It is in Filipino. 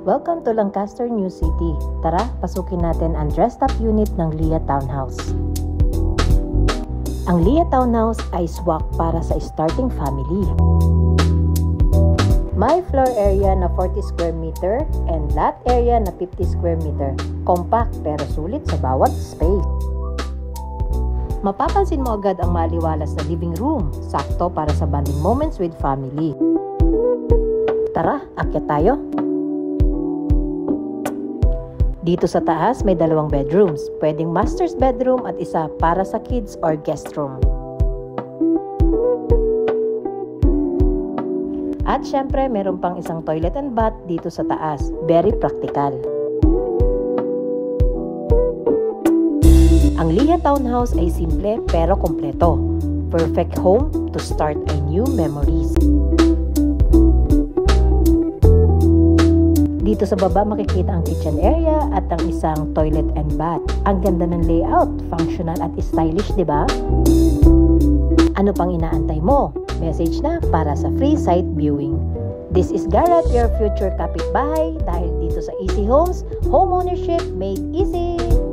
Welcome to Lancaster, New City. Tara, pasukin natin ang dressed-up unit ng Lea Townhouse. Ang Lea Townhouse ay swak para sa starting family. May floor area na 40 square meter and lot area na 50 square meter. Compact pero sulit sa bawat space. Mapapansin mo agad ang maliwalas na living room, sakto para sa bonding moments with family. Tara, akyat tayo! Dito sa taas may 2 bedrooms, pwedeng master's bedroom at isa para sa kids or guest room. At syempre, meron pang isang toilet and bath dito sa taas, very practical. Ang Lea Townhouse ay simple pero kompleto. Perfect home to start a new memories. Dito sa baba makikita ang kitchen area at ang isang toilet and bath. Ang ganda ng layout, functional at stylish, di ba? Ano pang inaantay mo? Message na para sa free site viewing. This is Garrett, your future kapitbahay, dahil dito sa Easy Homes, home ownership made easy!